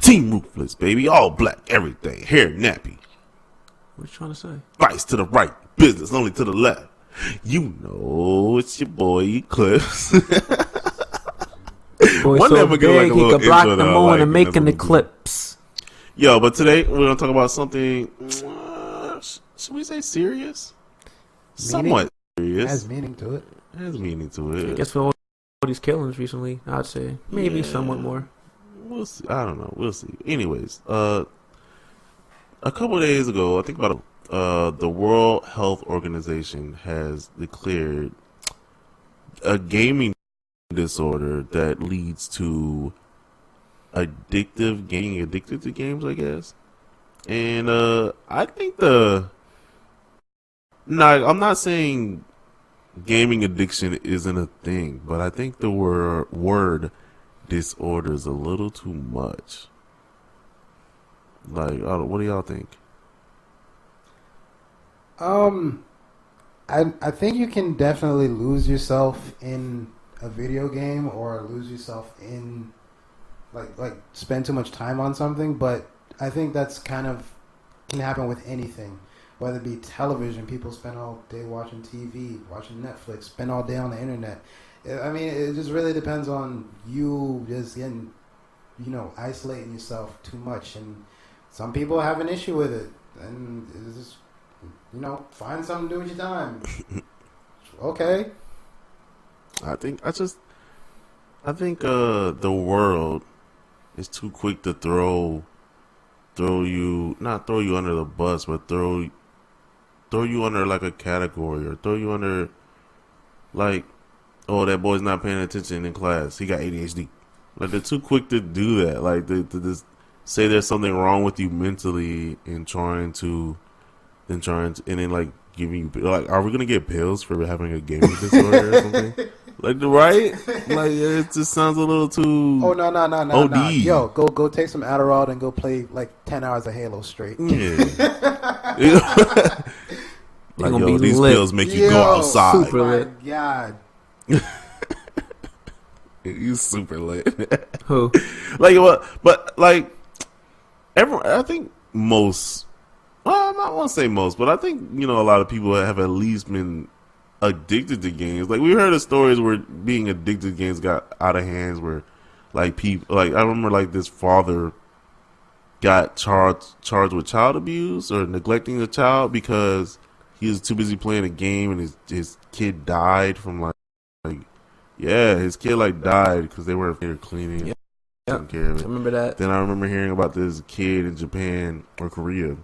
Team Ruthless, baby. All black, everything. Hair nappy. What you trying to say? Vice to the right. Business only to the left. You know, it's your boy Eclipse. Boy, One day so we'll get, like, big a he little could block intro the that I moon like, and and make that's an what we'll do. eclipse. Yo, but today we're going to talk about something, should we say serious? Somewhat serious. Has meaning to it. It has meaning to I it. guess for all these killings recently, I'd say maybe Yeah. somewhat more. We'll see. I don't know. We'll see. Anyways, a couple of days ago, I think about the World Health Organization has declared a gaming disorder that leads to getting addicted to games, I guess. And I think I'm not saying gaming addiction isn't a thing, but I think the word disorder is a little too much. Like, what do y'all think? I think you can definitely lose yourself in a video game or lose yourself in like spend too much time on something, but I think that's kind of can happen with anything. Whether it be television, people spend all day watching TV, watching Netflix, spend all day on the internet. I mean, it just really depends on you just getting, isolating yourself too much. And some people have an issue with it. And it's just, find something to do with your time. Okay. I think the world is too quick to not throw you under the bus, but throw you under like a category, or throw you under like, oh, that boy's not paying attention in class, he got ADHD. Like, they're too quick to do that. Like, to just say there's something wrong with you mentally and then like giving you, like, are we gonna get pills for having a gaming disorder or something? Like, right? Like, it just sounds a little too. Oh, no. OD. Yo, go take some Adderall and go play like 10 hours of Halo straight. Yeah. Like, gonna yo, be these lit. pills make you go outside. Super Oh my lit. God. You super lit. Who? Like, what? But like, everyone. I think most. Well, I won't say most, but I think a lot of people have at least been addicted to games. Like, we heard of stories where being addicted to games got out of hands, where like people, like, I remember like this father got charged with child abuse or neglecting a child because he was too busy playing a game, and his kid died from his kid like died because they were cleaning. Yeah. Taking care of I it. remember that. Then I remember hearing about this kid in Japan or Korea,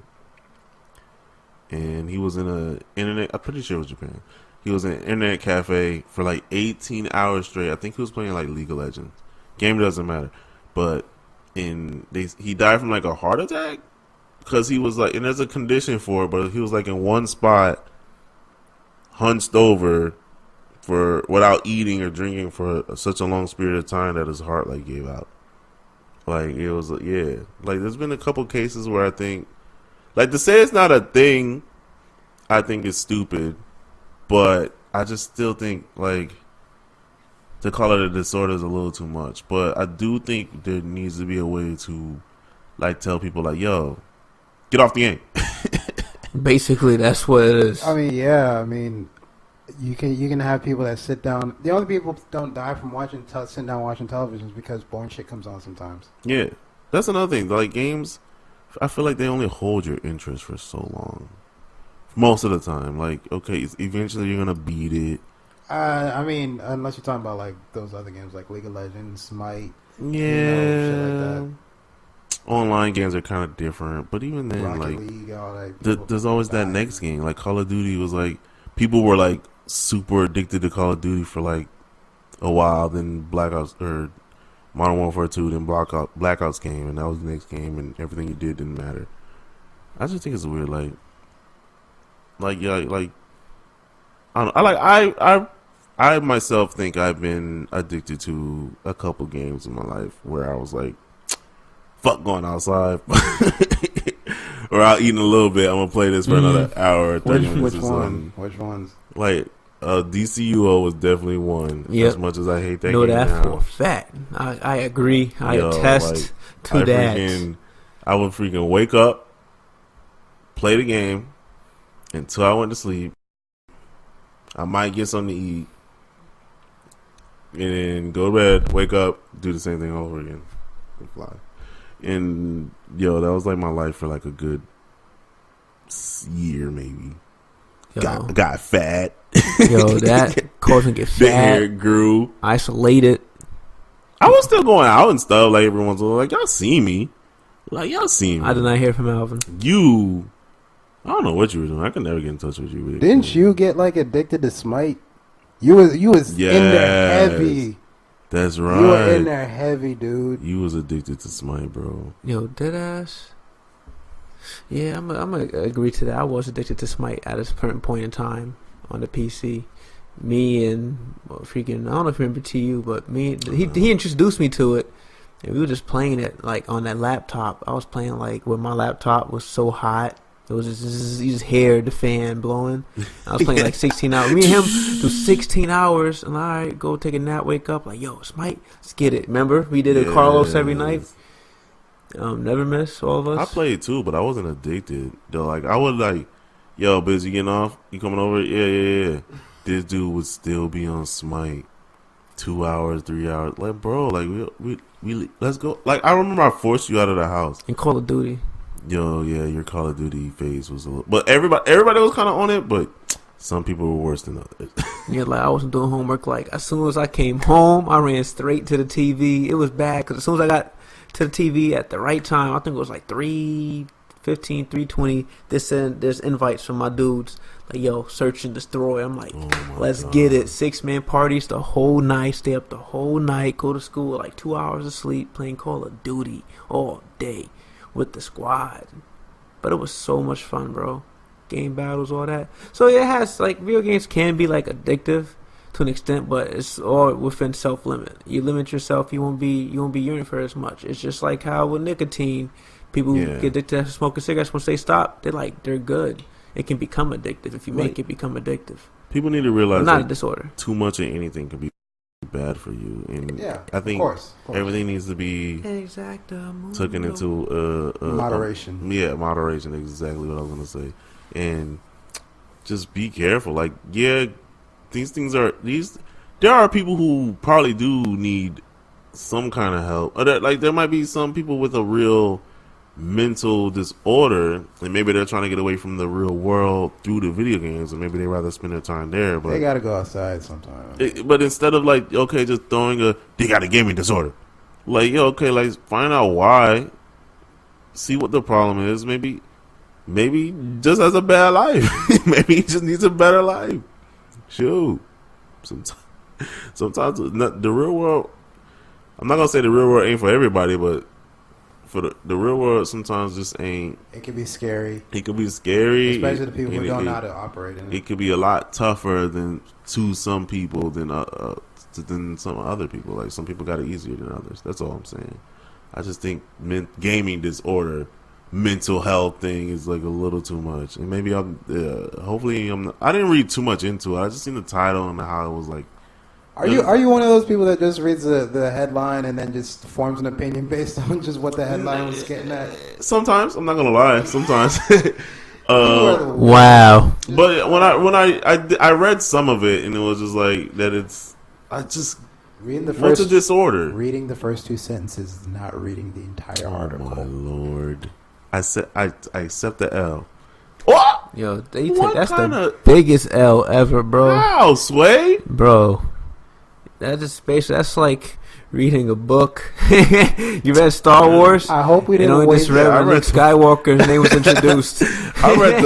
and he was in a internet. I'm pretty sure it was Japan. He was in an internet cafe for like 18 hours straight. I think he was playing like League of Legends. Game doesn't matter, but he died from like a heart attack because he was like, and there's a condition for it, but he was like in one spot, hunched over without eating or drinking for such a long period of time that his heart like gave out. Like, it was, yeah. Like, there's been a couple cases where I think, like, to say it's not a thing, I think is stupid. But I just still think, like, to call it a disorder is a little too much. But I do think there needs to be a way to, like, tell people, like, yo, get off the game. Basically, that's what it is. I mean, yeah. I mean, you can have people that sit down. The only people don't die from sitting down watching television is because boring shit comes on sometimes. Yeah. That's another thing. Like, games, I feel like they only hold your interest for so long. Most of the time. Like, okay, eventually you're going to beat it. I mean, unless you're talking about like those other games like League of Legends, Smite, Yeah. shit like that. Online games are kind of different, but even then, Rocket like, League, all that. there's always that next game. Like, Call of Duty was like, people were like super addicted to Call of Duty for like a while. Then Black Ops or Modern Warfare 2, then Black Ops came, and that was the next game, and everything you did didn't matter. I just think it's weird. Like yeah, like I don't know. I myself think I've been addicted to a couple games in my life where I was like, fuck going outside. Or I'll eat in a little bit. I'm going to play this for another hour or 30 minutes or something. Which ones? Like, DCUO was definitely one. Yep. As much as I hate that Know game that now. for a fact. I agree. I Yo, attest like, to that. I would freaking wake up, play the game until I went to sleep. I might get something to eat, and then go to bed, wake up, do the same thing over again, and fly. And yo, that was like my life for like a good year, maybe. Yo, Got fat. yo, that causing get The hair fat, grew. isolated. I was still going out and stuff like every once in a while. Like y'all see me, like y'all see me. I did not hear from Alvin. You, I don't know what you were doing. I could never get in touch with you. Didn't you get like addicted to Smite? You was in there heavy. That's right. You were in there heavy, dude. You was addicted to Smite, bro. Yo, deadass. Yeah, I'm gonna agree to that. I was addicted to Smite at a certain point in time on the PC. Me and freaking, I don't know if you remember TU, but he introduced me to it, and we were just playing it like on that laptop. I was playing like when my laptop was so hot. It was just you just hear the fan blowing. I was playing like 16 hours. Me and him do 16 hours, and I go take a nap, wake up like, yo, Smite, let's get it. Remember we did it with Carlos every night. Never miss, all of us. I played too, but I wasn't addicted. Though, like I would like, yo, Biz, you getting off? You coming over? Yeah. This dude would still be on Smite, 2 hours, 3 hours. Like, bro, like we let's go. Like I remember I forced you out of the house. In Call of Duty. Yo, yeah, your Call of Duty phase was a little, but everybody was kind of on it, but some people were worse than others. Yeah, like I wasn't doing homework. Like as soon as I came home, I ran straight to the TV. It was bad because as soon as I got to the TV at the right time, I think it was like 3:15, 3:20. There's invites from my dudes. Like, yo, search and destroy. I'm like, let's get it. 6-man parties the whole night. Stay up the whole night. Go to school like 2 hours of sleep. Playing Call of Duty all day with the squad. But it was so much fun, bro. Game battles, all that. So it has like video games can be like addictive to an extent, but it's all within self limit. You limit yourself, you won't be yearning for as much. It's just like how with nicotine, people who get addicted to smoking cigarettes, once they stop, they're good. It can become addictive if you make it become addictive. People need to realize not a disorder. Too much of anything can be bad for you, and I think of course. Everything needs to be taken into moderation. Moderation. Exactly what I was gonna say, and just be careful. Like, these things are there are people who probably do need some kind of help. Or there might be some people with a real mental disorder, and maybe they're trying to get away from the real world through the video games, and maybe they rather spend their time there. But they gotta go outside sometimes. But instead of like, okay, just throwing they got a gaming disorder. Like, okay, like find out why, see what the problem is. Maybe just has a bad life. Maybe he just needs a better life. Shoot, sometimes the real world. I'm not gonna say the real world ain't for everybody, but for the real world, sometimes just ain't. It can be scary. It could be scary, especially the people who don't know how to operate in it. It could be a lot tougher to some people than some other people. Like some people got it easier than others. That's all I'm saying. I just think gaming disorder, mental health thing is like a little too much, and maybe hopefully I didn't read too much into it. I just seen the title and how it was like. Are you one of those people that just reads the headline and then just forms an opinion based on just what the headline was getting at? Sometimes, I'm not gonna lie. Sometimes. Wow. But when I read some of it and it was just like that. What's a disorder? Reading the first two sentences is not reading the entire article. Oh my lord! I accept the L. What? Yo, that's the biggest L ever, bro. Wow, Sway, bro. That's like reading a book. You read Star Wars? I hope we didn't. Only just read when Luke Skywalker's name was introduced. I read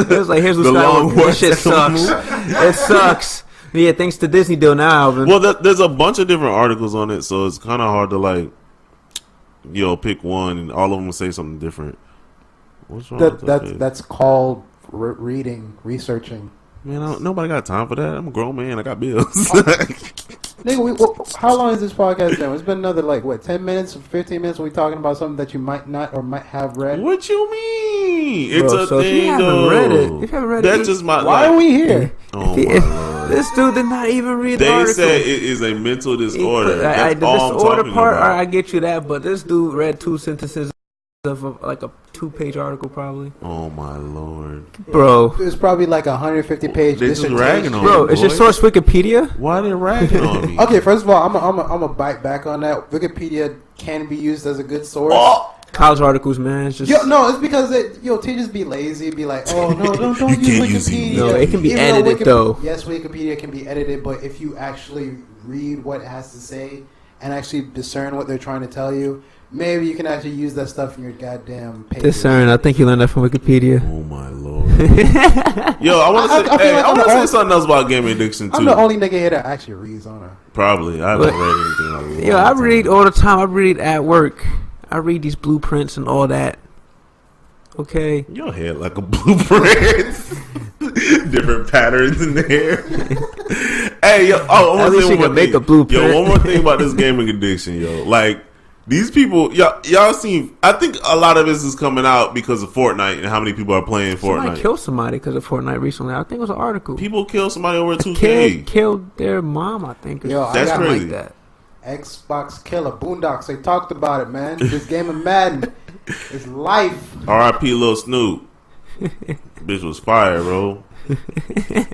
it was like, here's Luke Skywalker. This shit sucks. It sucks. Yeah, thanks to Disney deal now, Alvin. Well, there's a bunch of different articles on it, so it's kind of hard to like, pick one, and all of them will say something different. What's wrong with that? That's called researching. Man, nobody got time for that. I'm a grown man. I got bills. Nigga, how long has this podcast been? It's been another 10 minutes, 15 minutes. We're talking about something that you might not or might have read. What you mean? It's a thing. If you haven't read it, that's just my. Why are we here? Oh my lord. This dude did not even read the They article. said it is a mental disorder. The That's all I'm disorder talking part, about. I get you that, but this dude read 2 sentences of like a 2-page article, probably. Oh my lord, Bro, It was probably like a 150-page they just dissertation. ragging on bro, me, is your boy. source Wikipedia? Why they ragging on me? Okay, first of all, I'm a bite back on that. Wikipedia can be used as a good source. Oh! College articles, man. It's just No, it's because teachers be lazy, be like, oh no, don't You use can't use Wikipedia. it. No, it can be Even edited, though. Yes, Wikipedia can be edited, but if you actually read what it has to say and actually discern what they're trying to tell you, maybe you can actually use that stuff in your goddamn papers. discern. I think you learned that from Wikipedia. Oh my lord. Yo, I want to say, I feel like I I'm want to the say only- something else about gaming addiction too. I'm the only nigga here that actually reads on her. Probably, I haven't But- read anything. Like Yo, I read all the time. I read at work. I read these blueprints and all that. Okay. Your head like a blueprint. Different patterns in there. Hey, yo, I At want to least say you one more can make thing. a blueprint. Yo, one more thing about this gaming addiction, yo. Like, these people, y'all seen, I think a lot of this is coming out because of Fortnite and how many people are playing Somebody Fortnite. killed somebody because of Fortnite recently. I think it was an article. People kill somebody over 2K. Kid killed their mom, I think. Or Yo, I That's got crazy. like that. Xbox killer, Boondocks. They talked about it, man. This game of Madden is life. R.I.P. Lil Snoop. Bitch was fire, bro.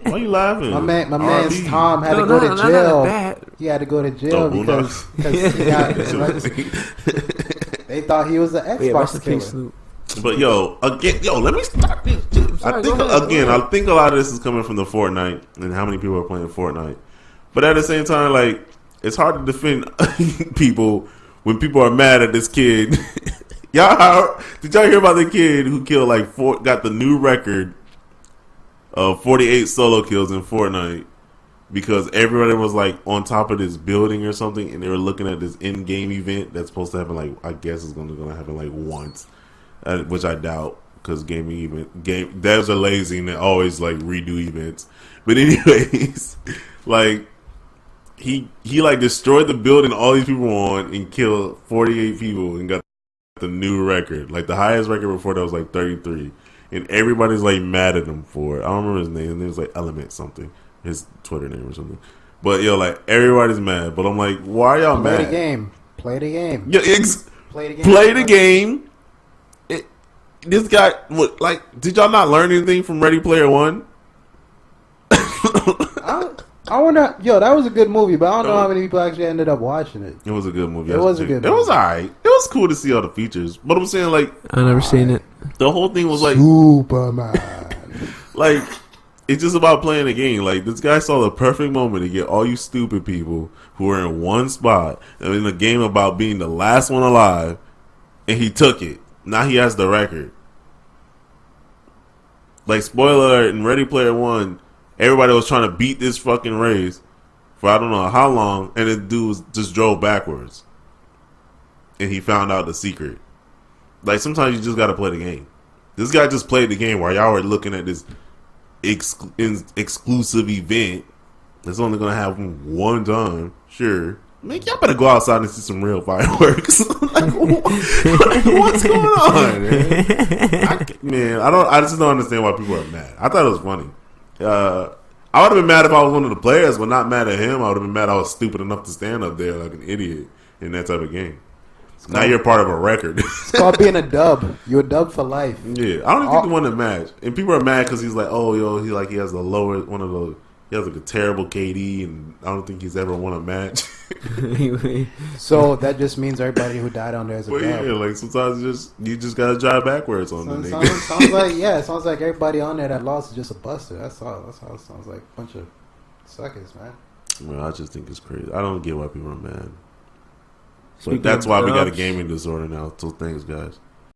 Why you laughing? My man's R.I.P. Tom had No, to go to not jail. that. He had to go to Oh, jail because he got, they thought he was an Yeah, rest Xbox in killer. peace, Snoop. But let me start this. Sorry, I think go ahead, again, go ahead. I think a lot of this is coming from the Fortnite and how many people are playing Fortnite. But at the same time, like, it's hard to defend people when people are mad at this kid. Did y'all hear about the kid who killed got the new record of 48 solo kills in Fortnite because everybody was like on top of this building or something, and they were looking at this in-game event that's supposed to happen I guess it's going to happen once, which I doubt because game devs are lazy and they always redo events. But anyways, he destroyed the building all these people were on and killed 48 people and got the new record. The highest record before that was 33. And everybody's mad at him for it. I don't remember his name. His name was Element something. His Twitter name or something. But everybody's mad. But I'm why are y'all mad? Play the game. Play the game. Yeah, Play the game. play the game. This guy, did y'all not learn anything from Ready Player One? I wonder. Yo, that was a good movie, but I don't know how many people actually ended up watching it. It was a good movie. It was a good It was movie. alright. It was cool to see all the features. But I'm saying I never seen it. the whole thing was Superman. it's just about playing a game. This guy saw the perfect moment to get all you stupid people who are in one spot and in a game about being the last one alive, and he took it. Now he has the record. Spoiler alert, in Ready Player One, everybody was trying to beat this fucking race for I don't know how long, and the dude just drove backwards. And he found out the secret. Sometimes you just gotta play the game. This guy just played the game while y'all were looking at this exclusive event that's only gonna happen one time. Sure, man, y'all better go outside and see some real fireworks. What's going on, man? I just don't understand why people are mad. I thought it was funny. I would have been mad if I was one of the players, but not mad at him. I would have been mad I was stupid enough to stand up there like an idiot in that type of game. Now you're part of a record. It's called being a dub. You're a dub for life. Yeah, I don't think the one that match. And people are mad because he's he has the lower he has a terrible KD, and I don't think he's ever won a match. So that just means everybody who died on there is a But dub. yeah, sometimes you just gotta drive backwards on the Sounds, nigga. sounds like everybody on there that lost is just a buster. That's all. That's how it sounds like. A bunch of suckers, man. Well, I just think it's crazy. I don't get why people are mad. Speaking But that's of why we got a dubs. gaming disorder now. So thanks, guys.